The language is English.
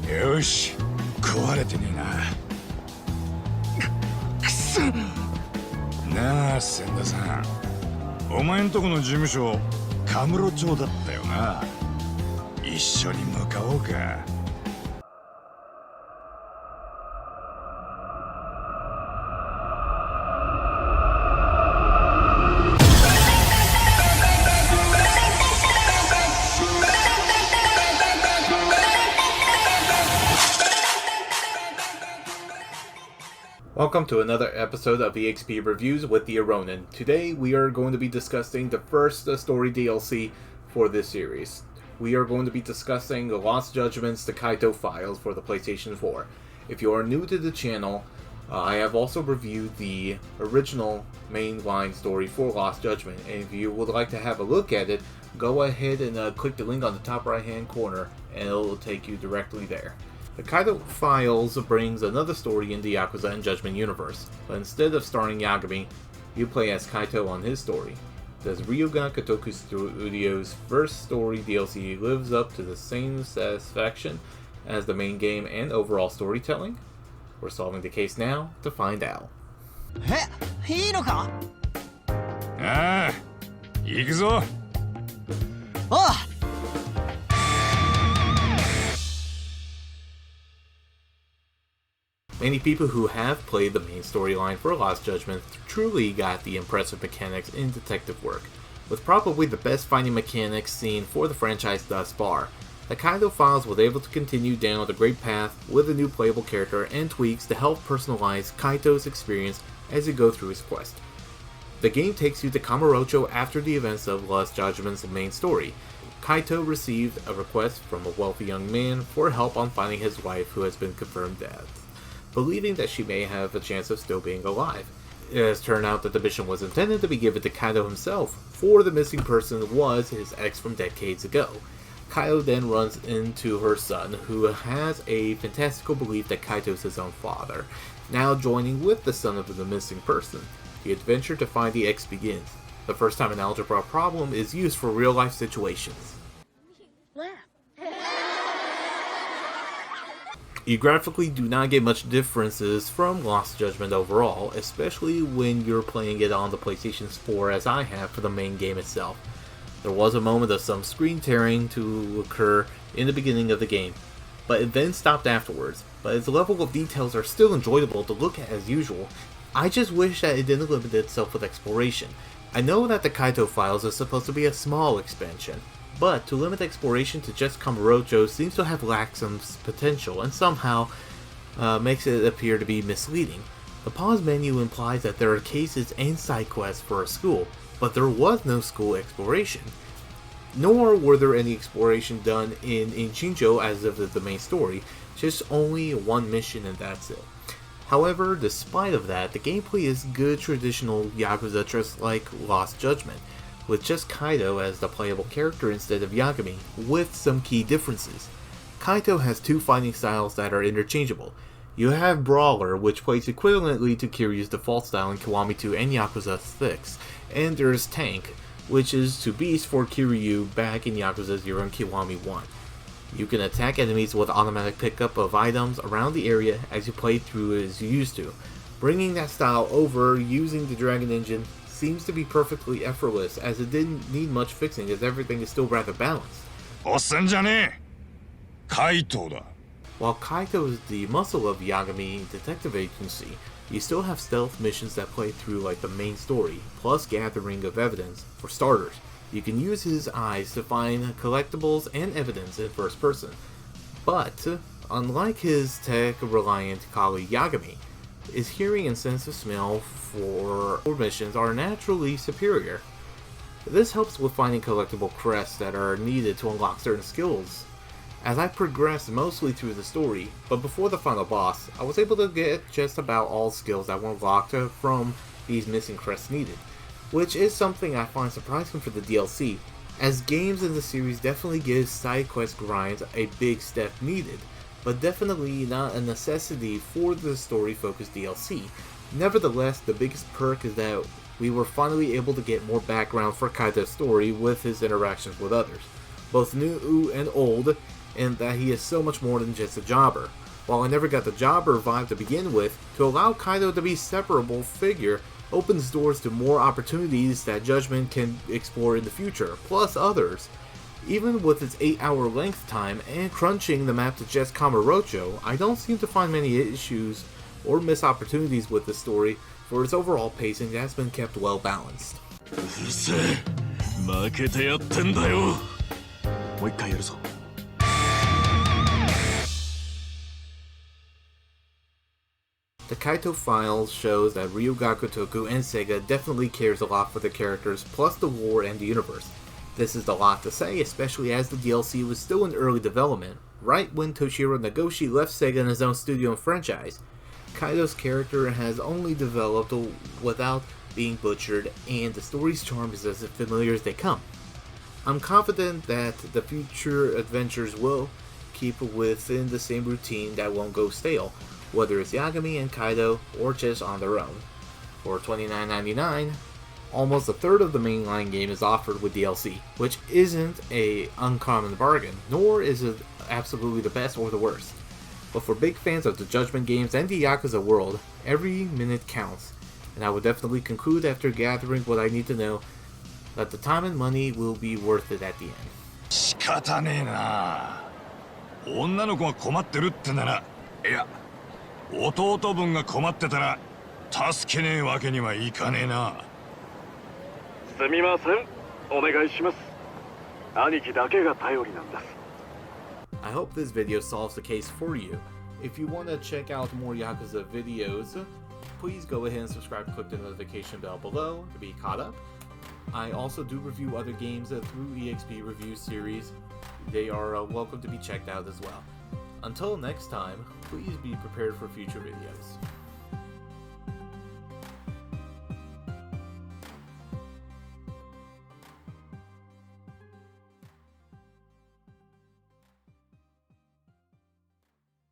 よし、壊れてねえな。くそ。なあ、千田さん。お前んとこの事務所、カムロ町だったよな。一緒に向かおうか。Welcome to another episode of EXP Reviews with the Oronin. Today we are going to be discussing the first story DLC for this series. We are going to be discussing the Lost Judgment's The Kaito Files for the PlayStation 4. If you are new to the channel, I have also reviewed the original mainline story for Lost Judgment, and if you would like to have a look at it, go ahead and click the link on the top right hand corner and it will take you directly there. The Kaito Files brings another story in the Yakuza and Judgment universe, but instead of starring Yagami, you play as Kaito on his story. Does Ryuga Kotoku Studios' first story DLC lives up to the same satisfaction as the main game and overall storytelling? We're solving the case now to find out. いいのか? ああ、行くぞ。おう。Many people who have played the main storyline for Lost Judgment truly got the impressive mechanics in detective work, with probably the best fighting mechanics seen for the franchise thus far. The Kaito Files was able to continue down the great path with a new playable character and tweaks to help personalize Kaito's experience as you go through his quest. The game takes you to Kamurocho after the events of Lost Judgment's main story. Kaito received a request from a wealthy young man for help on finding his wife who has been confirmed dead, believing that she may have a chance of still being alive. It has turned out that the mission was intended to be given to Kaito himself, for the missing person was his ex from decades ago. Kaito then runs into her son, who has a fantastical belief that Kaito is his own father, now joining with the son of the missing person. The adventure to find the ex begins. The first time an algebra problem is used for real-life situations. You graphically do not get much differences from Lost Judgment overall, especially when you're playing it on the PlayStation 4 as I have for the main game itself. There was a moment of some screen tearing to occur in the beginning of the game, but it then stopped afterwards, but its level of details are still enjoyable to look at as usual. I just wish that it didn't limit itself with exploration. I know that the Kaito Files is supposed to be a small expansion, but to limit exploration to just Kamurocho seems to have lacked some potential and somehow makes it appear to be misleading. The pause menu implies that there are cases and side quests for a school, but there was no school exploration. Nor were there any exploration done in Inchinjo as of the main story, just only one mission and that's it. However, despite of that, the gameplay is good traditional Yakuza just like Lost Judgment, with just Kaito as the playable character instead of Yagami, with some key differences. Kaito has two fighting styles that are interchangeable. You have Brawler, which plays equivalently to Kiryu's default style in Kiwami 2 and Yakuza 6, and there's Tank, which is to Beast for Kiryu back in Yakuza 0 and Kiwami 1. You can attack enemies with automatic pickup of items around the area as you play through as you used to. Bringing that style over using the Dragon Engine seems to be perfectly effortless, as it didn't need much fixing as everything is still rather balanced. おっさんじゃねえ。カイトだ。 While Kaito is the muscle of Yagami Detective Agency, you still have stealth missions that play through like the main story, plus gathering of evidence. For starters, you can use his eyes to find collectibles and evidence in first person. But, unlike his tech-reliant colleague Yagami, his hearing and sense of smell for missions are naturally superior. This helps with finding collectible crests that are needed to unlock certain skills. As I progressed mostly through the story, but before the final boss, I was able to get just about all skills that were unlocked from these missing crests needed, which is something I find surprising for the DLC, as games in the series definitely give side quest grinds a big step needed, but definitely not a necessity for the story-focused DLC. Nevertheless, the biggest perk is that we were finally able to get more background for Kaito's story with his interactions with others. both new and old, and that he is so much more than just a jobber. While I never got the jobber vibe to begin with, to allow Kaito to be a separable figure opens doors to more opportunities that Judgement can explore in the future, plus others. Even with its 8-hour length time and crunching the map to just Kamurocho, I don't seem to find many issues or miss opportunities with the story, for its overall pacing has been kept well balanced. うるせえ負けてやってんだよもう一回やるぞ The Kaito Files shows that Ryuga Gotoku and Sega definitely cares a lot for the characters, plus the lore and the universe. This is a lot to say, especially as the DLC was still in early development, right when Toshiro Nagoshi left Sega in his own studio and franchise. Kaito's character has only developed without being butchered, and the story's charm is as familiar as they come. I'm confident that the future adventures will keep within the same routine that won't go stale, whether it's Yagami and Kaito or just on their own. For $29.99, almost a third of the mainline game is offered with DLC, which isn't an uncommon bargain, nor is it absolutely the best or the worst. But for big fans of the Judgement games and the Yakuza world, every minute counts, and I would definitely conclude after gathering what I need to know that the time and money will be worth it at the end. 仕方ねえな。女の子が困ってるってなら、いや、弟分が困ってたら助けねえわけにはいかねえな。すみません、お願いします。兄貴だけが頼りなんです。 I hope this video solves the case for you. If you want to check out more Yakuza videos, please go ahead and subscribe and click the notification bell below to be caught up. I also do review other games through EXP review series. They are welcome to be checked out as well. Until next time, please be prepared for future videos.